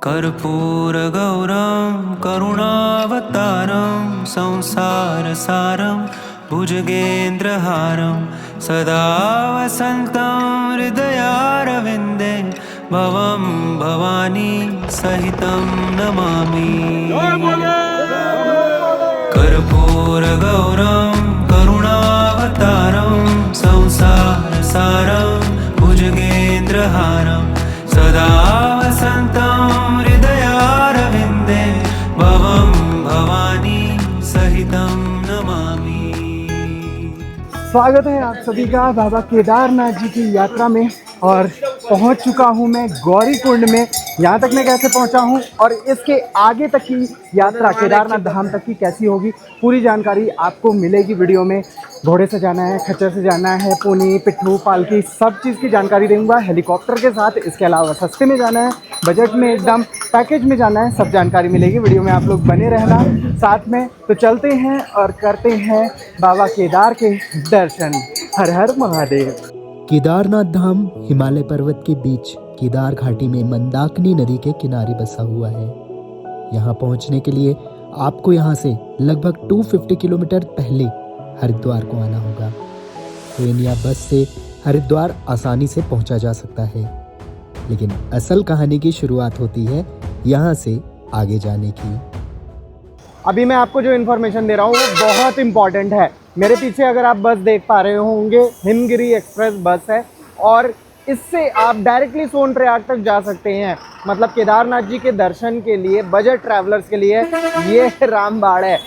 कर्पूरगौरं करुणावतारं संसारसारं भुजगेन्द्रहारं सदा वसन्तं हृदयारविन्दे भवं भवानी सहितं नमामि। कर्पूरगौरं करुणावतारं संसारसारं भुजगेन्द्रहारं सदा वसन्तं हृदयारविन्दे भवं भवानी सहितं नमामि। स्वागत है आप सभी का बाबा केदारनाथ जी की यात्रा में। और पहुंच चुका हूं मैं गौरीकुंड में। यहां तक मैं कैसे पहुंचा हूं और इसके आगे तक की यात्रा केदारनाथ धाम तक की कैसी होगी, पूरी जानकारी आपको मिलेगी वीडियो में। घोड़े से जाना है, खच्चर से जाना है, पोनी, पिट्ठू, पालकी, सब चीज़ की जानकारी दूंगा हेलीकॉप्टर के साथ। इसके अलावा सस्ते में जाना है, बजट में, एकदम पैकेज में जाना है, सब जानकारी मिलेगी वीडियो में। आप लोग बने रहना साथ में। तो चलते हैं और करते हैं बाबा केदार के दर्शन। हर हर महादेव। केदारनाथ धाम हिमालय पर्वत के बीच केदार घाटी में मंदाकिनी नदी के किनारे बसा हुआ है। यहाँ पहुँचने के लिए आपको यहाँ से लगभग 250 किलोमीटर पहले हरिद्वार को आना होगा। ट्रेन या बस से हरिद्वार आसानी से पहुँचा जा सकता है, लेकिन असल कहानी की शुरुआत होती है यहाँ से आगे जाने की। अभी मैं आपको जो इन्फॉर्मेशन दे रहा हूँ वो बहुत इंपॉर्टेंट है। मेरे पीछे अगर आप बस देख पा रहे होंगे, हिमगिरी एक्सप्रेस बस है और इससे आप डायरेक्टली सोनप्रयाग तक जा सकते हैं। मतलब केदारनाथ जी के दर्शन के लिए बजट ट्रैवलर्स के लिए ये रामबाड़ है।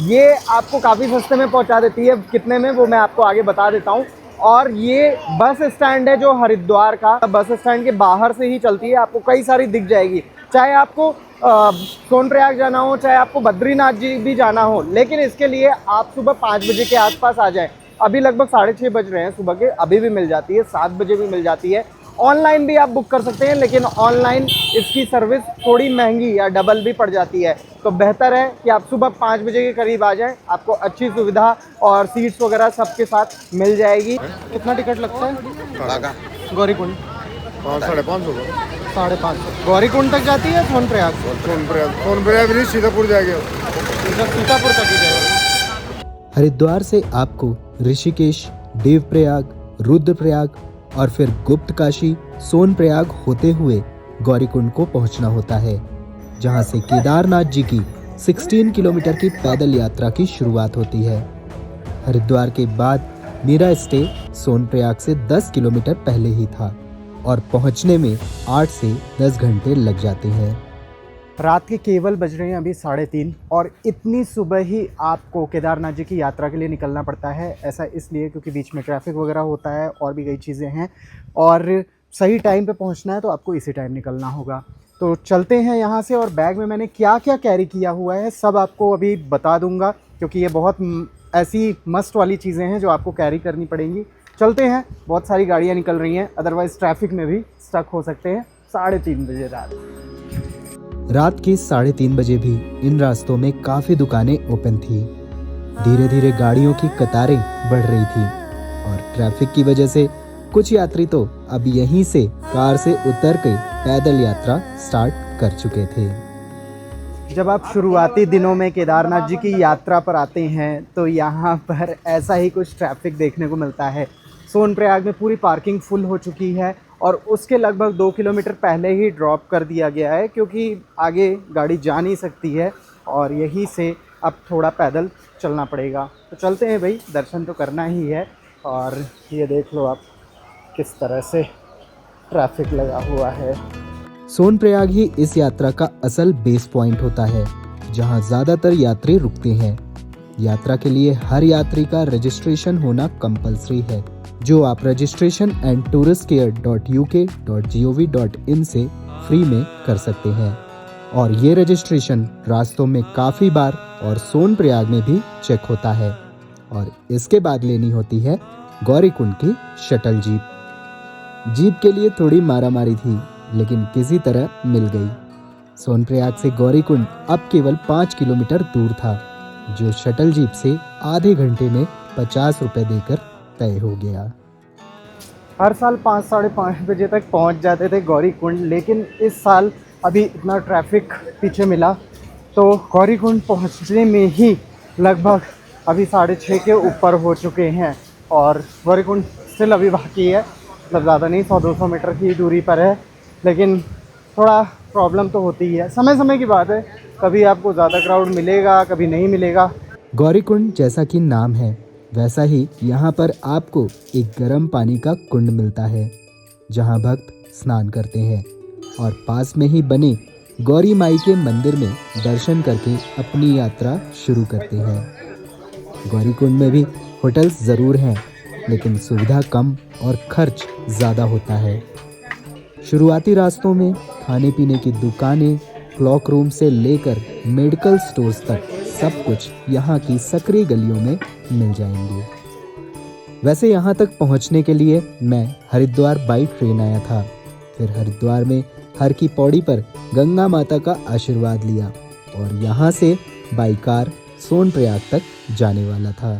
ये आपको काफ़ी सस्ते में पहुंचा देती है। कितने में वो मैं आपको आगे बता देता हूं। और ये बस स्टैंड है जो हरिद्वार का, बस स्टैंड के बाहर से ही चलती है। आपको कई सारी दिख जाएगी, चाहे आपको सोनप्रयाग जाना हो, चाहे आपको बद्रीनाथ जी भी जाना हो। लेकिन इसके लिए आप सुबह 5 बजे के आसपास आ जाएं। अभी लगभग 6:30 बज रहे हैं सुबह के, अभी भी मिल जाती है, 7 बजे भी मिल जाती है। ऑनलाइन भी आप बुक कर सकते हैं, लेकिन ऑनलाइन इसकी सर्विस थोड़ी महंगी या डबल भी पड़ जाती है। तो बेहतर है कि आप सुबह 5 बजे के करीब आ जाएं। आपको अच्छी सुविधा और सीट्स वगैरह सबके साथ मिल जाएगी। कितना टिकट लगता है गौरीकुंड? 550 गौरीकुंड तक जाती है। सोनप्रयाग नहीं, सीतापुर जाएगा। सीतापुर तक ही जाएगा। हरिद्वार से आपको ऋषिकेश, देवप्रयाग, रुद्रप्रयाग और फिर गुप्त काशी, सोनप्रयाग होते हुए गौरीकुंड को पहुंचना होता है, जहां से केदारनाथ जी की 16 किलोमीटर की पैदल यात्रा की शुरुआत होती है। हरिद्वार के बाद मेरा स्टे सोनप्रयाग से 10 किलोमीटर पहले ही था और पहुंचने में 8 से 10 घंटे लग जाते हैं। रात के केवल बज रहे हैं अभी 3:30 और इतनी सुबह ही आपको केदारनाथ जी की यात्रा के लिए निकलना पड़ता है। ऐसा इसलिए क्योंकि बीच में ट्रैफिक वगैरह होता है और भी कई चीज़ें हैं, और सही टाइम पे पहुंचना है तो आपको इसी टाइम निकलना होगा। तो चलते हैं यहाँ से। और बैग में मैंने क्या क्या कैरी किया हुआ है सब आपको अभी बता दूंगा, क्योंकि ये बहुत ऐसी मस्ट वाली चीज़ें हैं जो आपको कैरी करनी पड़ेंगी। चलते हैं, बहुत सारी गाड़ियाँ निकल रही हैं, अदरवाइज़ ट्रैफिक में भी स्टक हो सकते हैं। 3:30 बजे रात के 3:30 बजे भी इन रास्तों में काफ़ी दुकानें ओपन थी। धीरे धीरे गाड़ियों की कतारें बढ़ रही थी और ट्रैफिक की वजह से कुछ यात्री तो अब यहीं से कार से उतर के पैदल यात्रा स्टार्ट कर चुके थे। जब आप शुरुआती दिनों में केदारनाथ जी की यात्रा पर आते हैं तो यहाँ पर ऐसा ही कुछ ट्रैफिक देखने को मिलता है। सोनप्रयाग में पूरी पार्किंग फुल हो चुकी है और उसके लगभग 2 किलोमीटर पहले ही ड्रॉप कर दिया गया है, क्योंकि आगे गाड़ी जा नहीं सकती है और यहीं से अब थोड़ा पैदल चलना पड़ेगा। तो चलते हैं भाई, दर्शन तो करना ही है। और ये देख लो आप किस तरह से ट्रैफिक लगा हुआ है। सोनप्रयाग ही इस यात्रा का असल बेस पॉइंट होता है, जहां ज़्यादातर यात्री रुकते हैं। यात्रा के लिए हर यात्री का रजिस्ट्रेशन होना कंपलसरी है, जो आप registration@touristcare.uk.gov.in से फ्री में कर सकते हैं। और ये रजिस्ट्रेशन रास्तों में काफ़ी बार और सोनप्रयाग में भी चेक होता है। और इसके बाद लेनी होती है गौरीकुंड की शटल जीप। जीप के लिए थोड़ी मारामारी थी, लेकिन किसी तरह मिल गई। सोनप्रयाग से गौरीकुंड अब केवल 5 किलोमीटर दूर था, जो शटल जीप से आधे घंटे में 50 रुपए देकर तय हो गया। हर साल 5 साढ़े 5 बजे तक पहुंच जाते थे गौरीकुंड, लेकिन इस साल अभी इतना ट्रैफिक पीछे मिला तो गौरीकुंड पहुंचने में ही लगभग अभी 6:30 के ऊपर हो चुके हैं और गौरीकुंड स्टिल अभी बाकी है, मतलब ज़्यादा नहीं, 100-200 मीटर की दूरी पर है। लेकिन थोड़ा प्रॉब्लम तो होती ही है, समय समय की बात है, कभी आपको ज़्यादा क्राउड मिलेगा, कभी नहीं मिलेगा। गौरीकुंड जैसा कि नाम है वैसा ही यहाँ पर आपको एक गर्म पानी का कुंड मिलता है जहाँ भक्त स्नान करते हैं और पास में ही बने गौरी माई के मंदिर में दर्शन करके अपनी यात्रा शुरू करते हैं। गौरीकुंड में भी होटल्स ज़रूर हैं लेकिन सुविधा कम और खर्च ज़्यादा होता है। शुरुआती रास्तों में खाने पीने की दुकानें, क्लॉक रूम से लेकर मेडिकल स्टोर्स तक सब कुछ यहाँ की सक्रिय गलियों में मिल जाएंगे। वैसे यहाँ तक पहुँचने के लिए मैं हरिद्वार बाई ट्रेन आया था, फिर हरिद्वार में हर की पौड़ी पर गंगा माता का आशीर्वाद लिया और यहाँ से बाई कार सोनप्रयाग तक जाने वाला था।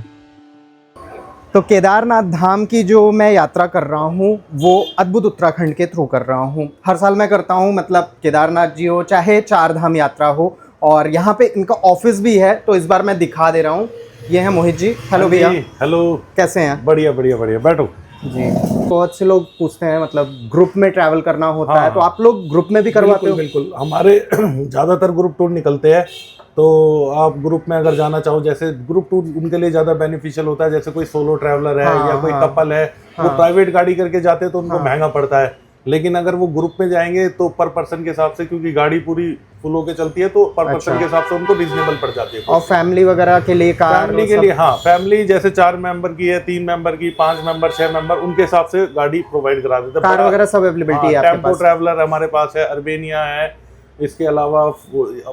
तो केदारनाथ धाम की जो मैं यात्रा कर रहा हूँ वो अद्भुत उत्तराखंड के थ्रू कर रहा हूँ। हर साल मैं करता हूँ, मतलब केदारनाथ जी हो चाहे 4 धाम यात्रा हो, और यहाँ पे इनका ऑफिस भी है तो इस बार मैं दिखा दे रहा हूँ। ये है मोहित जी। हेलो भैया। हेलो, कैसे हैं? बढ़िया बढ़िया बढ़िया, बैठो जी। बहुत से लोग पूछते हैं, मतलब ग्रुप में ट्रैवल करना होता है, तो आप लोग ग्रुप में भी करवाते हो? बिल्कुल, हमारे ज़्यादातर ग्रुप टूर निकलते हैं। तो आप ग्रुप में अगर जाना चाहो, जैसे ग्रुप टूर उनके लिए ज़्यादा बेनिफिशियल होता है, जैसे कोई सोलो ट्रैवलर है या कोई कपल है, वो प्राइवेट गाड़ी करके जाते हैं तो उनको महंगा पड़ता है। लेकिन अगर वो ग्रुप में जाएंगे तो पर पर्सन के हिसाब से, क्योंकि गाड़ी पूरी फुल होके चलती है, तो पर पर्सन के हिसाब से उनको रीजनेबल पड़ जाती है। और फैमिली वगैरह के लिए कार? फैमिली के लिए हाँ, फैमिली जैसे 4 मेंबर की है, 3 मेंबर की, 5 मेंबर, 6 मेंबर, उनके हिसाब से गाड़ी प्रोवाइड करा देते हैं। कार वगैरह सब अवेलेबिलिटी है आपके टेम्पो पास? ट्रैवलर हमारे पास है, अर्बेनिया है, इसके अलावा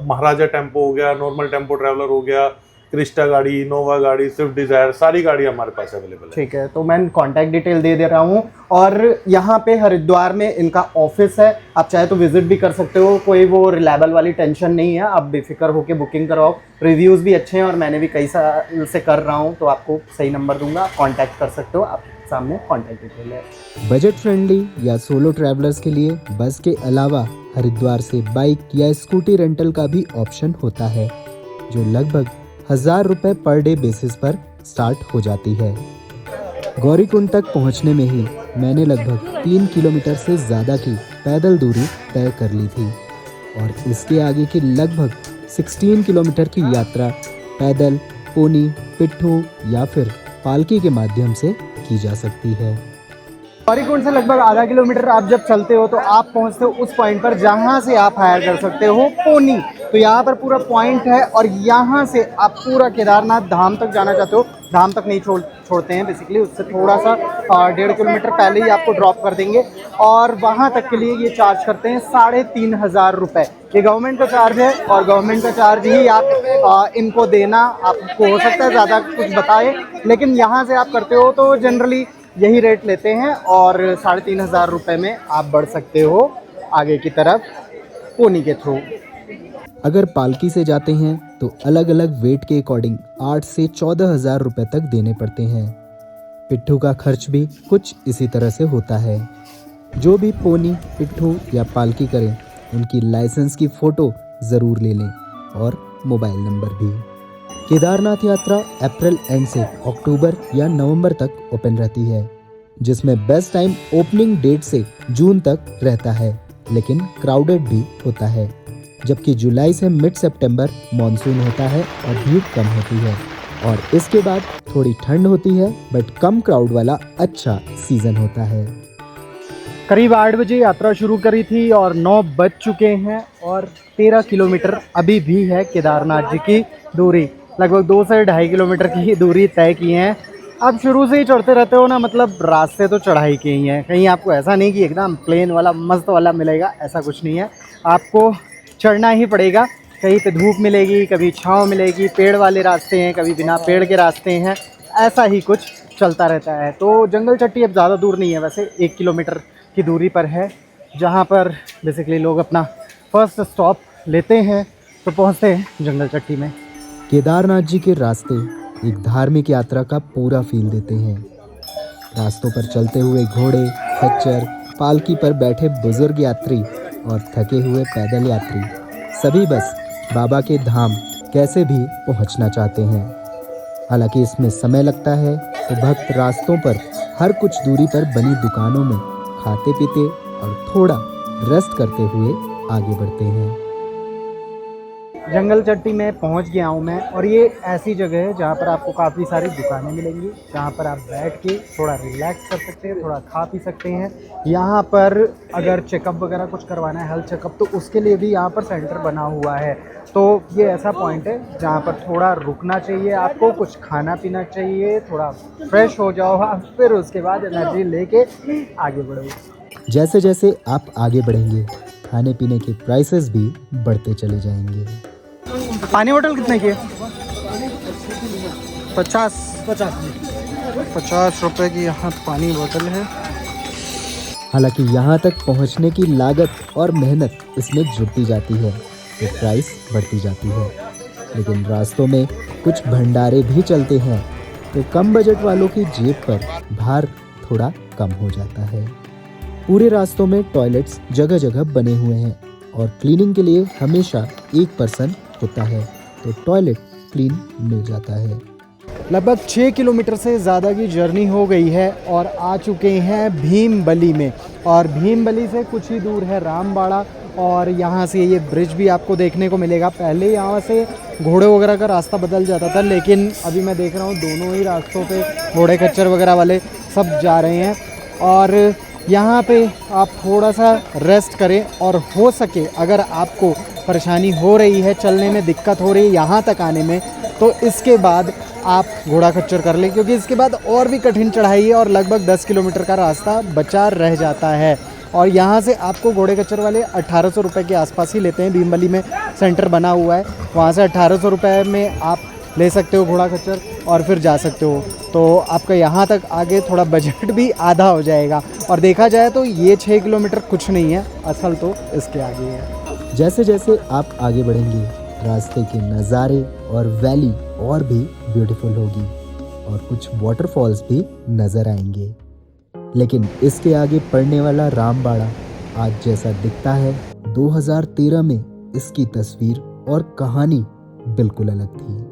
महाराजा टेम्पो हो गया, नॉर्मल टेम्पो ट्रैवलर हो गया, क्रिस्टा गाड़ी, इनोवा गाड़ी, स्विफ्ट डिजायर, सारी गाड़ी हमारे पास अवेलेबल है। ठीक है, तो मैं कॉन्टैक्ट डिटेल दे दे रहा हूँ। और यहाँ पे हरिद्वार में इनका ऑफिस है, आप चाहे तो विजिट भी कर सकते हो, कोई वो रिलायबल वाली टेंशन नहीं है, आप बेफिक्र होकर बुकिंग करवाओ। रिव्यूज़ भी अच्छे हैं और मैंने भी कई साल से कर रहा हूँ, तो आपको सही नंबर दूंगा, कॉन्टैक्ट कर सकते हो, आप सामने कॉन्टैक्ट डिटेल है। बजट फ्रेंडली या सोलो ट्रैवलर्स के लिए बस के अलावा हरिद्वार से बाइक या स्कूटी रेंटल का भी ऑप्शन होता है, जो लगभग 1000 रुपये पर डे बेसिस पर स्टार्ट हो जाती है। गौरीकुंड तक पहुंचने में ही मैंने लगभग 3 किलोमीटर से ज़्यादा की पैदल दूरी तय कर ली थी और इसके आगे की लगभग 16 किलोमीटर की यात्रा पैदल, पोनी, पिट्ठू या फिर पालकी के माध्यम से की जा सकती है। गौरीकुंड से लगभग आधा किलोमीटर आप जब चलते हो तो आप पहुंचते हो उस पॉइंट पर जहां से आप हायर कर सकते हो पोनी। तो यहाँ पर पूरा पॉइंट है और यहाँ से आप पूरा केदारनाथ धाम तक जाना चाहते हो, धाम तक नहीं छोड़ते हैं बेसिकली, उससे थोड़ा सा 1.5 किलोमीटर पहले ही आपको ड्रॉप कर देंगे और वहाँ तक के लिए ये चार्ज करते हैं 3500 रुपये। ये गवर्नमेंट का चार्ज है और गवर्नमेंट का चार्ज ही आप इनको देना, आपको हो सकता है ज़्यादा कुछ बताए, लेकिन यहाँ से आप करते हो तो जनरली यही रेट लेते हैं और 3500 रुपये में आप बढ़ सकते हो आगे की तरफ पोनी के थ्रू। अगर पालकी से जाते हैं तो अलग अलग वेट के अकॉर्डिंग 8 से 14,000 रुपये तक देने पड़ते हैं। पिट्ठू का खर्च भी कुछ इसी तरह से होता है। जो भी पोनी, पिट्ठू या पालकी करें उनकी लाइसेंस की फ़ोटो ज़रूर ले लें और मोबाइल नंबर भी। केदारनाथ यात्रा अप्रैल एंड से अक्टूबर या नवंबर तक ओपन रहती है, जिसमें बेस्ट टाइम ओपनिंग डेट से जून तक रहता है, लेकिन क्राउडेड भी होता है। जबकि जुलाई से मिड सितंबर मॉनसून होता है और भीड़ कम होती है और इसके बाद थोड़ी ठंड होती है, बट कम क्राउड वाला अच्छा सीजन होता है। करीब 8 बजे यात्रा शुरू करी थी और 9 बज चुके हैं और 13 किलोमीटर अभी भी है केदारनाथ जी की दूरी। लगभग 2 से 2.5 किलोमीटर की दूरी तय की है। आप शुरू से ही चढ़ते रहते हो ना, मतलब रास्ते तो चढ़ाई के ही हैं, कहीं आपको ऐसा नहीं कि एकदम प्लेन वाला मस्त वाला मिलेगा, ऐसा कुछ नहीं है। आपको चढ़ना ही पड़ेगा, कहीं पे धूप मिलेगी, कभी छाँव मिलेगी, पेड़ वाले रास्ते हैं, कभी बिना पेड़ के रास्ते हैं, ऐसा ही कुछ चलता रहता है। तो जंगल चट्टी अब ज़्यादा दूर नहीं है, वैसे 1 किलोमीटर की दूरी पर है, जहाँ पर बेसिकली लोग अपना फर्स्ट स्टॉप लेते हैं तो पहुँचते हैं जंगल चट्टी में। केदारनाथ जी के रास्ते एक धार्मिक यात्रा का पूरा फील देते हैं। रास्तों पर चलते हुए घोड़े, खच्चर, पालकी पर बैठे बुजुर्ग यात्री और थके हुए पैदल यात्री सभी बस बाबा के धाम कैसे भी पहुंचना चाहते हैं। हालांकि इसमें समय लगता है, तो भक्त रास्तों पर हर कुछ दूरी पर बनी दुकानों में खाते पीते और थोड़ा रेस्ट करते हुए आगे बढ़ते हैं। जंगल चट्टी में पहुंच गया हूं मैं, और ये ऐसी जगह है जहां पर आपको काफ़ी सारी दुकानें मिलेंगी, जहां पर आप बैठ के थोड़ा रिलैक्स कर सकते हैं, थोड़ा खा पी सकते हैं। यहाँ पर अगर चेकअप वगैरह कुछ करवाना है, हेल्थ चेकअप, तो उसके लिए भी यहाँ पर सेंटर बना हुआ है। तो ये ऐसा पॉइंट है जहाँ पर थोड़ा रुकना चाहिए आपको, कुछ खाना पीना चाहिए, थोड़ा फ्रेश हो जाओ आप, फिर उसके बाद एनर्जी लेके आगे बढ़ो। जैसे जैसे आप आगे बढ़ेंगे, खाने पीने के प्राइसेस भी बढ़ते चले जाएंगे। पानी बोतल कितने की है? 50 रुपए की यहाँ पानी बोतल है। हालांकि यहाँ तक पहुँचने की लागत और मेहनत इसमें जुड़ती जाती है, तो प्राइस बढ़ती जाती है। लेकिन रास्तों में कुछ भंडारे भी चलते हैं, तो कम बजट वालों की जेब पर भार थोड़ा कम हो जाता है। पूरे रास्तों में टॉयलेट्स जगह जगह बने हुए हैं और क्लीनिंग के लिए हमेशा एक पर्सन होता है, तो टॉयलेट क्लीन मिल जाता है। लगभग 6 किलोमीटर से ज़्यादा की जर्नी हो गई है और आ चुके हैं भीमबली में, और भीमबली से कुछ ही दूर है रामबाड़ा, और यहाँ से ये ब्रिज भी आपको देखने को मिलेगा। पहले यहाँ से घोड़े वगैरह का रास्ता बदल जाता था, लेकिन अभी मैं देख रहा हूँ दोनों ही रास्तों पे घोड़े खच्चर वगैरह वाले सब जा रहे हैं। और यहाँ पे आप थोड़ा सा रेस्ट करें, और हो सके अगर आपको परेशानी हो रही है, चलने में दिक्कत हो रही है यहाँ तक आने में, तो इसके बाद आप घोड़ा खच्चर कर लें, क्योंकि इसके बाद और भी कठिन चढ़ाई है और लगभग 10 किलोमीटर का रास्ता बचा रह जाता है। और यहाँ से आपको घोड़े खच्चर वाले 1800 रुपये के आसपास ही लेते हैं। भीमबली में सेंटर बना हुआ है, वहाँ से 1800 रुपये में आप ले सकते हो घोड़ा खच्चर और फिर जा सकते हो। तो आपका यहाँ तक आगे थोड़ा बजट भी आधा हो जाएगा। और देखा जाए तो ये 6 किलोमीटर कुछ नहीं है, असल तो इसके आगे है। जैसे जैसे आप आगे बढ़ेंगे, रास्ते के नज़ारे और वैली और भी ब्यूटीफुल होगी और कुछ वाटरफॉल्स भी नज़र आएंगे। लेकिन इसके आगे पड़ने वाला रामबाड़ा आज जैसा दिखता है, 2013 में इसकी तस्वीर और कहानी बिल्कुल अलग थी।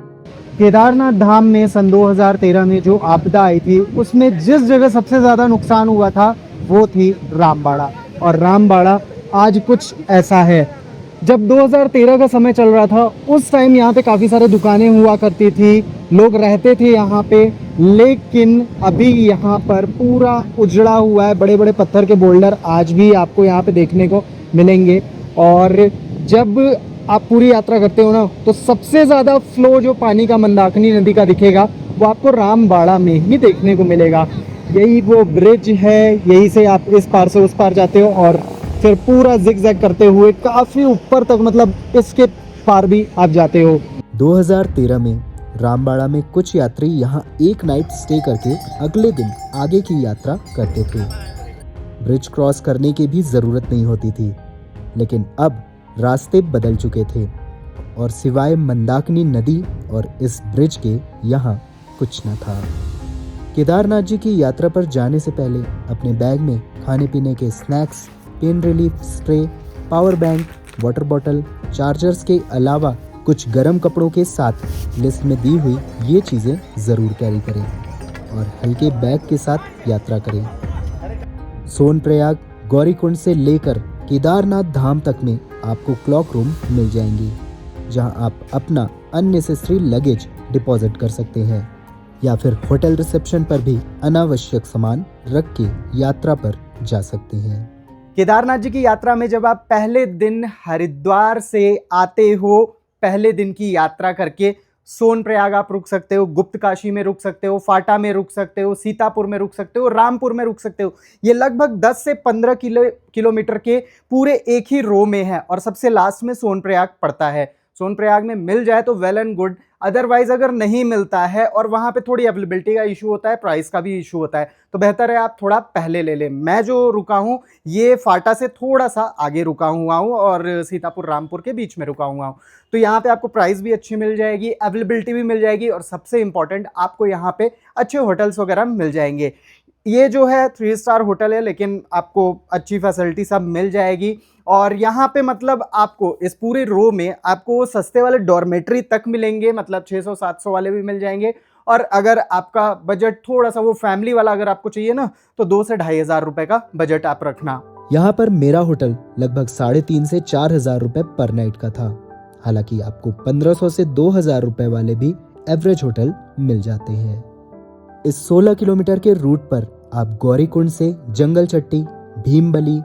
केदारनाथ धाम में सन 2013 में जो आपदा आई थी, उसमें जिस जगह सबसे ज़्यादा नुकसान हुआ था वो थी रामबाड़ा। और रामबाड़ा आज कुछ ऐसा है। जब 2013 का समय चल रहा था, उस टाइम यहाँ पे काफ़ी सारे दुकानें हुआ करती थी, लोग रहते थे यहाँ पे, लेकिन अभी यहाँ पर पूरा उजड़ा हुआ है। बड़े बड़े पत्थर के बोल्डर आज भी आपको यहाँ पे देखने को मिलेंगे। और जब आप पूरी यात्रा करते हो ना, तो सबसे ज़्यादा फ्लो जो पानी का मंदाकिनी नदी का दिखेगा वो आपको रामबाड़ा में ही देखने को मिलेगा। यही वो ब्रिज है, यही से आप इस पार से उस पार जाते हो और फिर पूरा जिगजैग करते हुए काफ़ी ऊपर तक, मतलब इसके पार भी आप जाते हो। 2013 में रामबाड़ा में कुछ यात्री यहाँ एक नाइट स्टे करके अगले दिन आगे की यात्रा करते थे। ब्रिज क्रॉस करने की भी ज़रूरत नहीं होती थी, लेकिन अब रास्ते बदल चुके थे और सिवाय मंदाकिनी नदी और इस ब्रिज के यहाँ कुछ न था। केदारनाथ जी की यात्रा पर जाने से पहले अपने बैग में खाने पीने के snacks, pain relief spray, power bank, water bottle, chargers के अलावा कुछ गर्म कपड़ों के साथ लिस्ट में दी हुई ये चीज़ें ज़रूर कैरी करें और हल्के बैग के साथ यात्रा करें। सोनप्रयाग, गौरीकुंड से लेकर केदारनाथ धाम तक में आपको क्लॉक रूम मिल जाएंगे, जहां आप अपना अननेसेसरी लगेज डिपॉजिट कर सकते हैं या फिर होटल रिसेप्शन पर भी अनावश्यक सामान रख के यात्रा पर जा सकते हैं। केदारनाथ जी की यात्रा में जब आप पहले दिन हरिद्वार से आते हो, पहले दिन की यात्रा करके सोनप्रयाग आप रुक सकते हो, गुप्तकाशी में रुक सकते हो, फाटा में रुक सकते हो, सीतापुर में रुक सकते हो, रामपुर में रुक सकते हो। ये लगभग 10 से 15 किलोमीटर के पूरे एक ही रो में है और सबसे लास्ट में सोनप्रयाग पड़ता है। सोनप्रयाग में मिल जाए तो वेल एंड गुड, अदरवाइज अगर नहीं मिलता है और वहाँ पे थोड़ी अवेलेबिलिटी का इशू होता है, प्राइस का भी इशू होता है, तो बेहतर है आप थोड़ा पहले ले लें। मैं जो रुका हूँ ये फाटा से थोड़ा सा आगे रुका हुआ हूँ और सीतापुर रामपुर के बीच में रुका हुआ हूँ। तो यहाँ पे आपको प्राइस भी अच्छी मिल जाएगी, अवेलेबिलिटी भी मिल जाएगी और सबसे इंपॉर्टेंट आपको यहाँ पे अच्छे होटल्स वगैरह मिल जाएंगे। ये जो है 3 स्टार होटल है, लेकिन आपको अच्छी फैसिलिटी सब मिल जाएगी और यहाँ पे मतलब आपको इस पूरे रो में आपको सस्ते वाले डॉर्मेट्री तक मिलेंगे, मतलब 600-700 वाले भी मिल जाएंगे। और अगर आपका बजट थोड़ा सा वो फैमिली वाला अगर आपको चाहिए ना, तो 2 से 2,500 रुपए का बजट आप रखना। यहाँ पर मेरा होटल लगभग 3,500 से 4,000 रुपए पर नाइट का था। हालांकि आपको 1,500 से 2,000 रुपए वाले भी एवरेज होटल मिल जाते हैं। इस 16 किलोमीटर के रूट पर आप गौरीकुंड से जंगल चट्टी, भीमबली,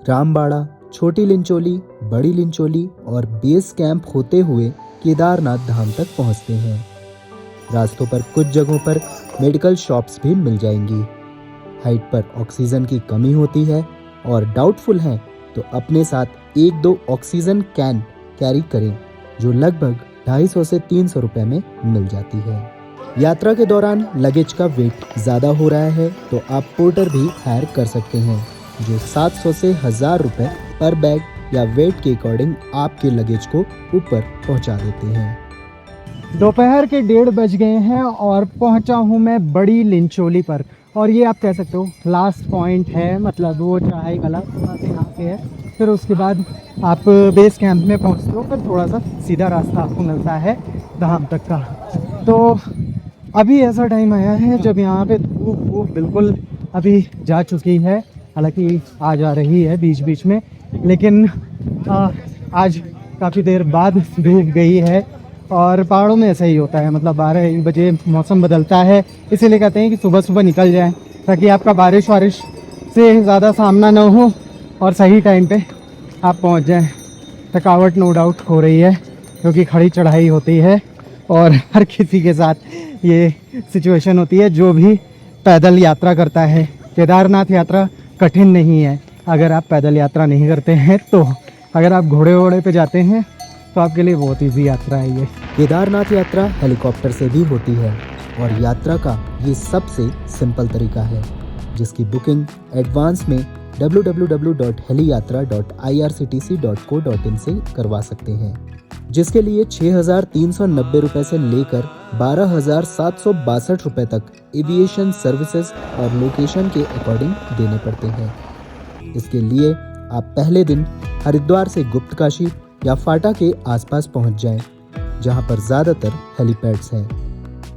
रामबाड़ा, छोटी लिंचोली, बड़ी लिंचोली और बेस कैंप होते हुए केदारनाथ धाम तक पहुंचते हैं। रास्तों पर कुछ जगहों पर मेडिकल शॉप्स भी मिल जाएंगी। हाइट पर ऑक्सीजन की कमी होती है और डाउटफुल हैं तो अपने साथ 1-2 ऑक्सीजन कैन कैरी करें, जो लगभग 250 से 300 रुपए में मिल जाती है। यात्रा के दौरान लगेज का वेट ज़्यादा हो रहा है तो आप पोर्टर भी हायर कर सकते हैं, जो 700 से 1,000 रुपए पर बैग या वेट के अकॉर्डिंग आपके लगेज को ऊपर पहुंचा देते हैं। दोपहर के 1:30 बज गए हैं और पहुंचा हूं मैं बड़ी लिंचोली पर। और ये आप कह सकते हो लास्ट पॉइंट है, मतलब वो चढ़ाई वाला यहाँ से है। फिर उसके बाद आप बेस कैंप में पहुंचते हो, फिर थोड़ा सा सीधा रास्ता आपको मिलता है धाम तक का। तो अभी ऐसा टाइम आया है जब यहाँ पे धूप बिल्कुल अभी जा चुकी है, हालांकि आ जा रही है बीच बीच में, लेकिन आज काफ़ी देर बाद धूप गई है। और पहाड़ों में ऐसा ही होता है, मतलब 12-1 बजे मौसम बदलता है, इसीलिए कहते हैं कि सुबह सुबह निकल जाएं ताकि आपका बारिश वारिश से ज़्यादा सामना ना हो और सही टाइम पे आप पहुंच जाएं। थकावट नो डाउट हो रही है क्योंकि खड़ी चढ़ाई होती है और हर किसी के साथ ये सिचुएशन होती है जो भी पैदल यात्रा करता है। केदारनाथ यात्रा कठिन नहीं है अगर आप पैदल यात्रा नहीं करते हैं तो। अगर आप घोड़े वोड़े पे जाते हैं तो आपके लिए बहुत ईजी यात्रा है ये। केदारनाथ यात्रा हेलीकॉप्टर से भी होती है और यात्रा का ये सबसे सिंपल तरीका है, जिसकी बुकिंग एडवांस में www.heliyatra.irctc.co.in से करवा सकते हैं, जिसके लिए 6,390 रुपए से लेकर 12,762 रुपए तक एविएशन सर्विसेज और लोकेशन के अकॉर्डिंग देने पड़ते हैं। इसके लिए आप पहले दिन हरिद्वार से गुप्तकाशी या फाटा के आसपास पहुंच जाएं, जहां पर ज़्यादातर हेलीपैड्स हैं।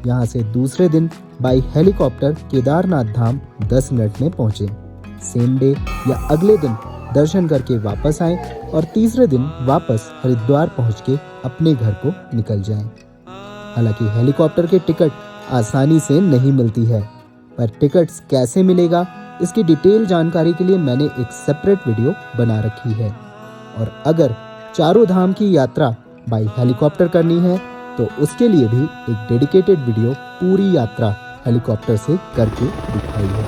यहां से दूसरे दिन by helicopter Kedarnath Dham 10 minute में पहुंचें। सेम डे या अगले दिन दर्शन करके वापस आएं और तीसरे दिन वापस हरिद्वार पहुंच के अपने घर को निकल जाएं। हालांकि हेलीकॉप्टर के टिकट आसानी से नहीं मिलती है, पर टिकट्स कैसे मिलेगा इसकी डिटेल जानकारी के लिए मैंने एक सेपरेट वीडियो बना रखी है। और अगर चारों धाम की यात्रा बाई हेलीकॉप्टर करनी है तो उसके लिए भी एक डेडिकेटेड वीडियो पूरी यात्रा हेलीकॉप्टर से करके दिखाई है।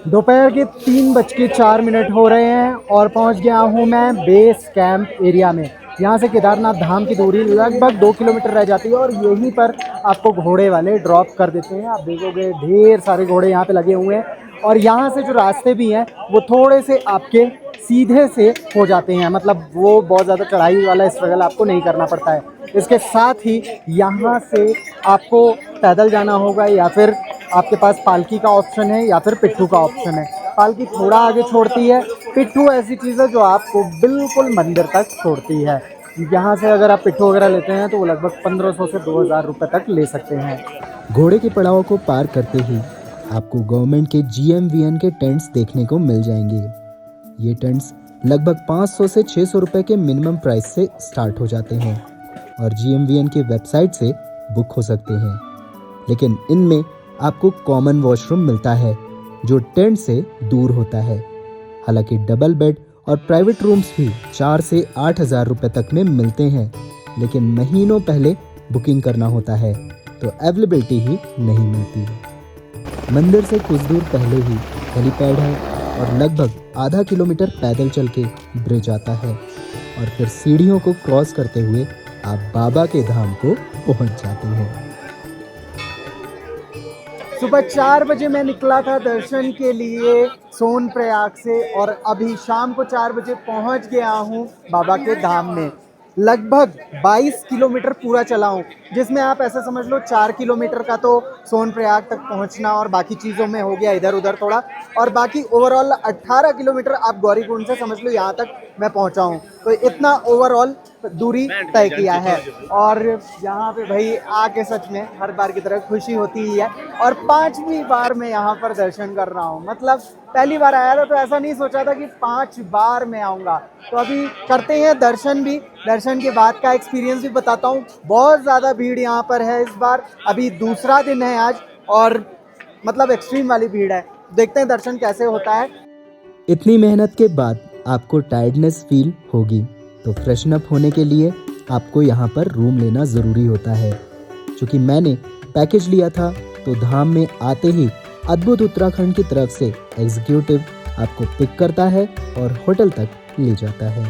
दोपहर के 3:04 हो रहे हैं और पहुंच गया हूं मैं बेस कैंप एरिया में। यहाँ से केदारनाथ धाम की दूरी लगभग 2 किलोमीटर रह जाती है और यहीं पर आपको घोड़े वाले ड्रॉप कर देते हैं। आप देखोगे ढेर सारे घोड़े यहाँ पे लगे हुए हैं और यहाँ से जो रास्ते भी हैं वो थोड़े से आपके सीधे से हो जाते हैं, मतलब वो बहुत ज़्यादा चढ़ाई वाला स्ट्रगल आपको नहीं करना पड़ता है। इसके साथ ही यहाँ से आपको पैदल जाना होगा या फिर आपके पास पालकी का ऑप्शन है या फिर पिट्ठू का ऑप्शन है। पालकी थोड़ा आगे छोड़ती है, पिट्ठू ऐसी चीज़ है जो आपको बिल्कुल मंदिर तक छोड़ती है। यहाँ से अगर आप पिट्ठू वगैरह लेते हैं तो वो लगभग 1,500 से 2,000 रुपये तक ले सकते हैं। घोड़े के पड़ाव को पार करते ही आपको गवर्नमेंट के GMVN के टेंट्स देखने को मिल जाएंगे। ये टेंट्स लगभग 500 से 600 रुपए के मिनिमम प्राइस से स्टार्ट हो जाते हैं और GMVN की वेबसाइट से बुक हो सकते हैं, लेकिन इनमें आपको कॉमन वॉशरूम मिलता है जो टेंट से दूर होता है। हालांकि डबल बेड और प्राइवेट रूम्स भी 4 से 8,000 रुपए तक में मिलते हैं, लेकिन महीनों पहले बुकिंग करना होता है तो अवेलेबिलिटी ही नहीं मिलती। मंदिर से कुछ दूर पहले ही हेलीपैड है और लगभग आधा किलोमीटर पैदल चल के ब्रिज आता है और फिर सीढ़ियों को क्रॉस करते हुए आप बाबा के धाम को पहुंच जाते हैं। सुबह 4 बजे मैं निकला था दर्शन के लिए सोनप्रयाग से और अभी शाम को 4 बजे पहुंच गया हूं बाबा के धाम में। लगभग 22 किलोमीटर पूरा चला हूँ, जिसमें आप ऐसे समझ लो 4 किलोमीटर का तो सोनप्रयाग तक पहुँचना और बाकी चीज़ों में हो गया इधर उधर थोड़ा, और बाकी ओवरऑल 18 किलोमीटर आप गौरीकुंड से समझ लो यहाँ तक मैं पहुँचा हूँ। तो इतना ओवरऑल दूरी तय किया है। और यहाँ पे भाई आके सच में हर बार की तरह खुशी होती ही है। और 5वीं बार मैं यहाँ पर दर्शन कर रहा हूँ, मतलब पहली बार आया था तो ऐसा नहीं सोचा था कि 5 बार मैं आऊँगा। तो अभी करते हैं दर्शन भी, दर्शन के बाद का एक्सपीरियंस भी बताता हूँ। बहुत ज़्यादा भीड़ यहाँ पर है इस बार, अभी दूसरा दिन है आज और मतलब एक्सट्रीम वाली भीड़ है। देखते हैं दर्शन कैसे होता है। इतनी मेहनत के बाद आपको टायर्डनेस फील होगी, तो फ्रेशन अप होने के लिए आपको यहाँ पर रूम लेना ज़रूरी होता है। चूँकि मैंने पैकेज लिया था तो धाम में आते ही अद्भुत उत्तराखंड की तरफ से एग्जीक्यूटिव आपको पिक करता है और होटल तक ले जाता है।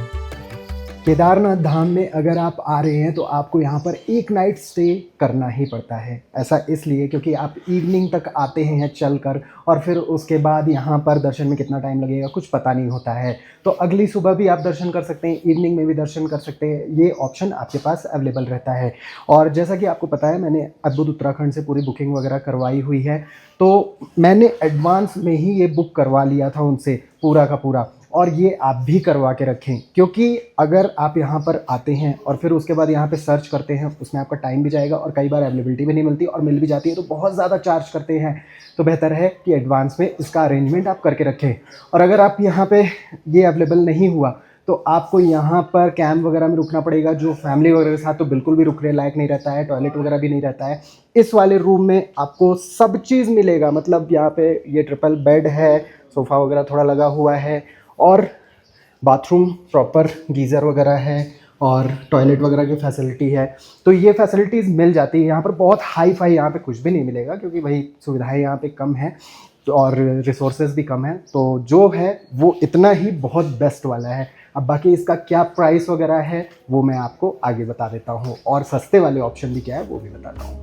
केदारनाथ धाम में अगर आप आ रहे हैं तो आपको यहाँ पर एक नाइट स्टे करना ही पड़ता है। ऐसा इसलिए क्योंकि आप इवनिंग तक आते हैं चलकर, और फिर उसके बाद यहाँ पर दर्शन में कितना टाइम लगेगा कुछ पता नहीं होता है। तो अगली सुबह भी आप दर्शन कर सकते हैं, इवनिंग में भी दर्शन कर सकते हैं, ये ऑप्शन आपके पास अवेलेबल रहता है। और जैसा कि आपको पता है मैंने अद्भुत उत्तराखंड से पूरी बुकिंग वगैरह करवाई हुई है, तो मैंने एडवांस में ही ये बुक करवा लिया था उनसे पूरा का पूरा। और ये आप भी करवा के रखें, क्योंकि अगर आप यहाँ पर आते हैं और फिर उसके बाद यहाँ पे सर्च करते हैं, उसमें आपका टाइम भी जाएगा और कई बार अवेलेबिलिटी भी नहीं मिलती, और मिल भी जाती है तो बहुत ज़्यादा चार्ज करते हैं। तो बेहतर है कि एडवांस में इसका अरेंजमेंट आप करके रखें। और अगर आप यहाँ पे ये अवेलेबल नहीं हुआ तो आपको यहाँ पर कैंप वगैरह में रुकना पड़ेगा, जो फैमिली वगैरह के साथ तो बिल्कुल भी रुकने लायक नहीं रहता है, टॉयलेट वगैरह भी नहीं रहता है। इस वाले रूम में आपको सब चीज़ मिलेगा, मतलब यहाँ पे ये ट्रिपल बेड है, सोफ़ा वगैरह थोड़ा लगा हुआ है, और बाथरूम प्रॉपर गीज़र वगैरह है, और टॉयलेट वगैरह की फैसिलिटी है। तो ये फैसिलिटीज़ मिल जाती है यहाँ पर। बहुत हाई फाई यहाँ पे कुछ भी नहीं मिलेगा, क्योंकि भाई सुविधाएं यहाँ पे कम हैं और रिसोर्सेज भी कम हैं। तो जो है वो इतना ही बहुत बेस्ट वाला है। अब बाकी इसका क्या प्राइस वगैरह है वो मैं आपको आगे बता देता हूँ, और सस्ते वाले ऑप्शन भी क्या है वो भी बताता हूँ।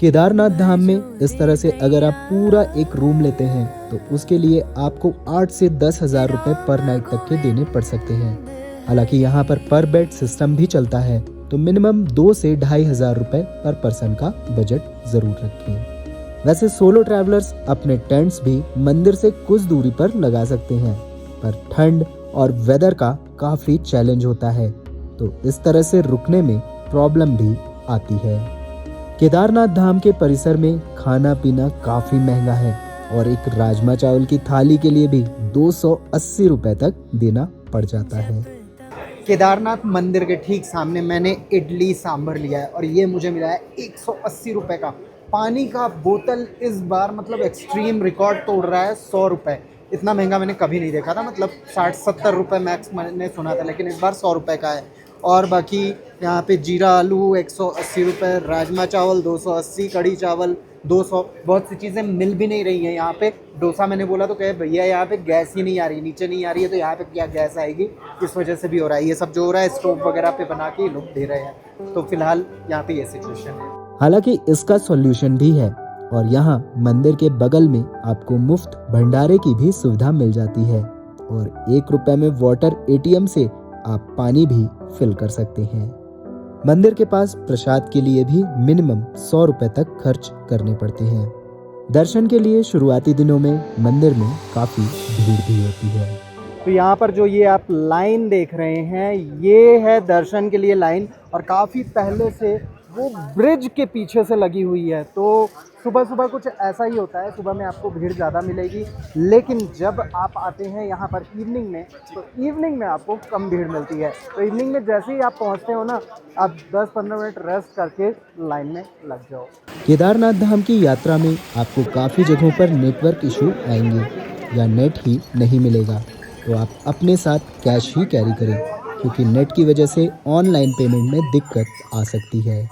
केदारनाथ धाम में इस तरह से अगर आप पूरा एक रूम लेते हैं तो उसके लिए आपको 8 से 10 हज़ार रुपये पर नाइट तक के देने पड़ सकते हैं। हालांकि यहाँ पर पर बेड सिस्टम भी चलता है, तो मिनिमम 2 से 2.5 हज़ार रुपये पर पर्सन का बजट ज़रूर रखें। वैसे सोलो ट्रैवलर्स अपने टेंट्स भी मंदिर से कुछ दूरी पर लगा सकते हैं, पर ठंड और वेदर का काफ़ी चैलेंज होता है, तो इस तरह से रुकने में प्रॉब्लम भी आती है। केदारनाथ धाम के परिसर में खाना पीना काफ़ी महंगा है, और एक राजमा चावल की थाली के लिए भी 280 रुपए तक देना पड़ जाता है। केदारनाथ मंदिर के ठीक सामने मैंने इडली सांभर लिया है, और ये मुझे मिला है 180 रुपये का। पानी का बोतल इस बार मतलब एक्सट्रीम रिकॉर्ड तोड़ रहा है, 100 रुपये। इतना महंगा मैंने कभी नहीं देखा था, मतलब 60-70 रुपये मैक्स मैंने सुना था, लेकिन इस बार 100 रुपये का है। और बाकी यहाँ पे जीरा आलू 180 रुपये, राजमा चावल 280, कढ़ी चावल 200। बहुत सी चीज़ें मिल भी नहीं रही हैं यहाँ पे। डोसा मैंने बोला तो कहे भैया यहाँ पे गैस ही नहीं आ रही, नीचे नहीं आ रही है, तो यहाँ पे क्या गैस आएगी, इस वजह से भी हो रहा है। ये सब जो हो रहा है स्टोव वगैरह पे बना के लोग दे रहे हैं। तो फिलहाल यहाँ पे ये सिचुएशन है। हालांकि इसका सॉल्यूशन भी है, और यहाँ मंदिर के बगल में आपको मुफ्त भंडारे की भी सुविधा मिल जाती है, और 1 रुपए में वाटर ATM से आप पानी भी फिल कर सकते हैं। मंदिर के पास प्रसाद के लिए भी मिनिमम 100 रुपए तक खर्च करने पड़ते हैं। दर्शन के लिए शुरुआती दिनों में मंदिर में काफ़ी भीड़ भी होती है। तो यहाँ पर जो ये आप लाइन देख रहे हैं, ये है दर्शन के लिए लाइन, और काफ़ी पहले से वो ब्रिज के पीछे से लगी हुई है। तो सुबह सुबह कुछ ऐसा ही होता है, सुबह में आपको भीड़ ज़्यादा मिलेगी, लेकिन जब आप आते हैं यहाँ पर इवनिंग में, तो इवनिंग में आपको कम भीड़ मिलती है। तो इवनिंग में जैसे ही आप पहुँचते हो ना, आप 10-15 मिनट रेस्ट करके लाइन में लग जाओ। केदारनाथ धाम की यात्रा में आपको काफ़ी जगहों पर नेटवर्क इशू आएंगे, या नेट ही नहीं मिलेगा, तो आप अपने साथ कैश ही कैरी करें, क्योंकि नेट की वजह से ऑनलाइन पेमेंट में दिक्कत आ सकती है।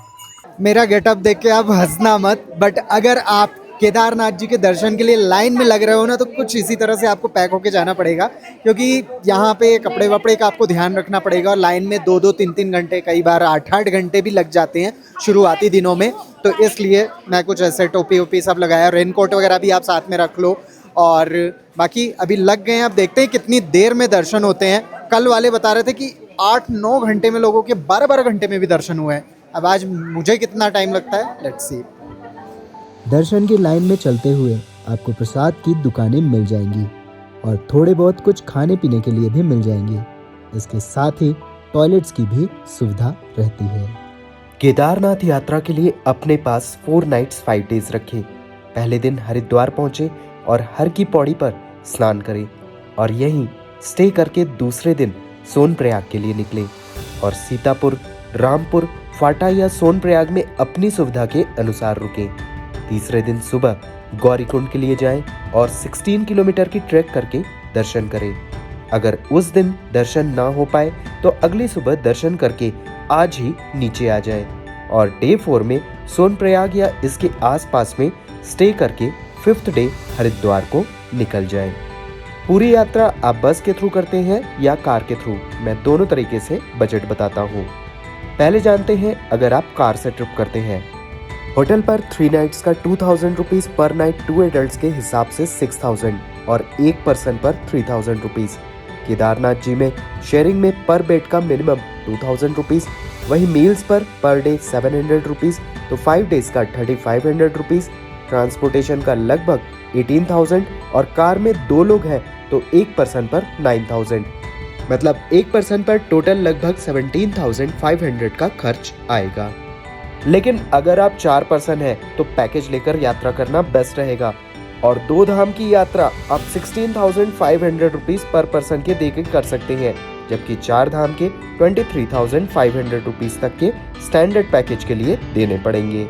मेरा गेटअप देख के आप हंसना मत, बट अगर आप केदारनाथ जी के दर्शन के लिए लाइन में लग रहे हो ना, तो कुछ इसी तरह से आपको पैक होके जाना पड़ेगा, क्योंकि यहाँ पे कपड़े वपड़े का आपको ध्यान रखना पड़ेगा। और लाइन में 2-2, 3-3 घंटे, कई बार 8-8 घंटे भी लग जाते हैं शुरुआती दिनों में। तो इसलिए मैं कुछ ऐसे टोपी वोपी सब लगाया, रेनकोट वगैरह भी आप साथ में रख लो। और बाकी अभी लग गए हैं, अब देखते हैं कितनी देर में दर्शन होते हैं। कल वाले बता रहे थे कि 8-9 घंटे में लोगों के 12-12 घंटे में भी दर्शन हुए हैं। अब आज मुझे कितना टाइम लगता है, लेट्स सी। दर्शन की लाइन में चलते हुए आपको प्रसाद की दुकानें मिल जाएंगी और थोड़े बहुत कुछ खाने पीने के लिए भी मिल जाएंगे। इसके साथ ही टॉयलेट्स की भी सुविधा रहती है। केदारनाथ यात्रा के लिए अपने पास 4 नाइट्स 5 डेज रखें। पहले दिन हरिद्वार पहुंचे और हर की पौड़ी पर स्नान करें और यहीं स्टे करके दूसरे दिन सोनप्रयाग के लिए निकले और सीतापुर, रामपुर, फाटा या सोनप्रयाग में अपनी सुविधा के अनुसार रुकें। तीसरे दिन सुबह गौरीकुंड के लिए जाएं और 16 किलोमीटर की ट्रैक करके दर्शन करें। अगर उस दिन दर्शन ना हो पाए तो अगली सुबह दर्शन करके आज ही नीचे आ जाएं और डे 4 में सोनप्रयाग या इसके आसपास में स्टे करके 5th डे हरिद्वार को निकल जाएं। पूरी यात्रा आप बस के थ्रू करते हैं या कार के थ्रू, मैं दोनों तरीके से बजट बताता हूँ। पहले जानते हैं अगर आप कार से ट्रिप करते हैं। होटल पर 3 नाइट्स का 2000 रुपीज पर नाइट, 2 एडल्ट्स के हिसाब से 6000 और एक पर्सन पर 3000 रुपीज। केदारनाथ जी में शेयरिंग में पर बेड का मिनिमम 2000 रुपीज, वही मील्स पर डे 700 रुपीज, तो 5 डेज का 3500 रुपीज। ट्रांसपोर्टेशन का लगभग 18000 और कार में 2 लोग हैं तो एक पर्सन पर 9000, मतलब एक पर्सन पर टोटल लगभग 17500 का खर्च आएगा। लेकिन अगर आप 4 पर्सन हैं तो पैकेज लेकर यात्रा करना बेस्ट रहेगा और 2 धाम की यात्रा आप 16,500 रुपीज पर पर्सन के देके कर सकते हैं, जबकि 4 धाम के 23,500 रुपीज तक के स्टैंडर्ड पैकेज के लिए देने पड़ेंगे।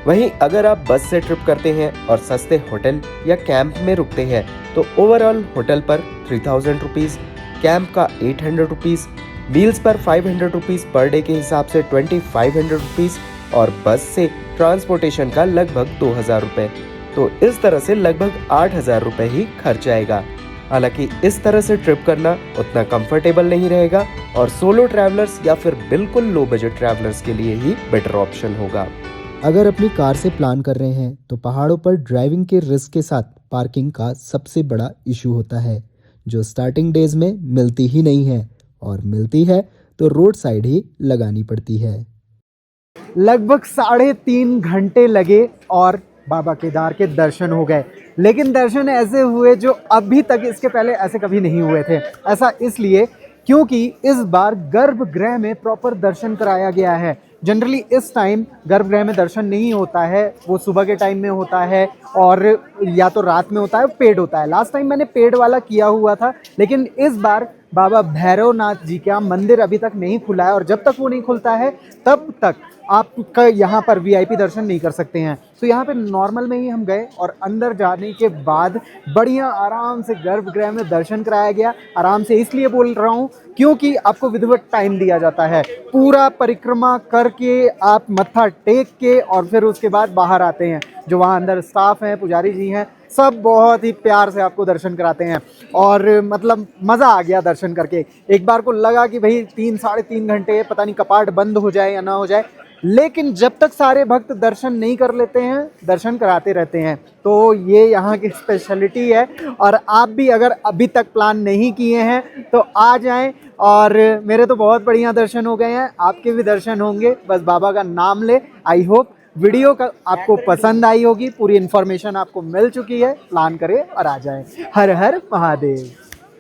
वहीं अगर आप बस से ट्रिप करते हैं और सस्ते होटल या कैंप में रुकते हैं तो ओवरऑल होटल पर 3000 रुपीज, कैंप का 800 रुपीज, मील्स पर 500 रुपीज पर डे के हिसाब से 2500 रुपीज और बस से ट्रांसपोर्टेशन का लगभग 2000 रुपए। तो इस तरह से लगभग 8000 रुपए ही खर्च आएगा। हालांकि इस तरह से ट्रिप करना उतना कंफर्टेबल नहीं रहेगा और सोलो ट्रैवलर्स या फिर बिल्कुल लो बजट ट्रैवलर्स के लिए ही बेटर ऑप्शन होगा। अगर अपनी कार से प्लान कर रहे हैं तो पहाड़ों पर ड्राइविंग के रिस्क के साथ पार्किंग का सबसे बड़ा इशू होता है, जो स्टार्टिंग डेज में मिलती ही नहीं है और मिलती है तो रोड साइड ही लगानी पड़ती है। लगभग 3.5 घंटे लगे और बाबा केदार के दर्शन हो गए, लेकिन दर्शन ऐसे हुए जो अभी तक इसके पहले ऐसे कभी नहीं हुए थे। ऐसा इसलिए क्योंकि इस बार गर्भगृह में प्रॉपर दर्शन कराया गया है। जनरली इस टाइम गर्भगृह में दर्शन नहीं होता है, वो सुबह के टाइम में होता है और या तो रात में होता है, पेड होता है। लास्ट टाइम मैंने पेड वाला किया हुआ था, लेकिन इस बार बाबा भैरवनाथ जी का मंदिर अभी तक नहीं खुला है और जब तक वो नहीं खुलता है तब तक आप यहाँ पर वीआईपी दर्शन नहीं कर सकते हैं। तो यहाँ पे नॉर्मल में ही हम गए और अंदर जाने के बाद बढ़िया आराम से गर्भगृह में दर्शन कराया गया। आराम से इसलिए बोल रहा हूँ क्योंकि आपको विधिवत टाइम दिया जाता है। पूरा परिक्रमा करके आप मत्था टेक के और फिर उसके बाद बाहर आते हैं। जो वहाँ अंदर स्टाफ हैं, पुजारी जी हैं, सब बहुत ही प्यार से आपको दर्शन कराते हैं और मतलब मज़ा आ गया दर्शन करके। एक बार को लगा कि भाई 3-3.5 घंटे पता नहीं कपाट बंद हो जाए या ना हो जाए, लेकिन जब तक सारे भक्त दर्शन नहीं कर लेते हैं दर्शन कराते रहते हैं। तो ये यहाँ की स्पेशलिटी है और आप भी अगर अभी तक प्लान नहीं किए हैं तो आ जाएं। और मेरे तो बहुत बढ़िया दर्शन हो गए हैं, आपके भी दर्शन होंगे, बस बाबा का नाम ले। आई होप वीडियो का आपको पसंद आई होगी, पूरी इन्फॉर्मेशन आपको मिल चुकी है। प्लान करें और आ जाएं। हर हर महादेव।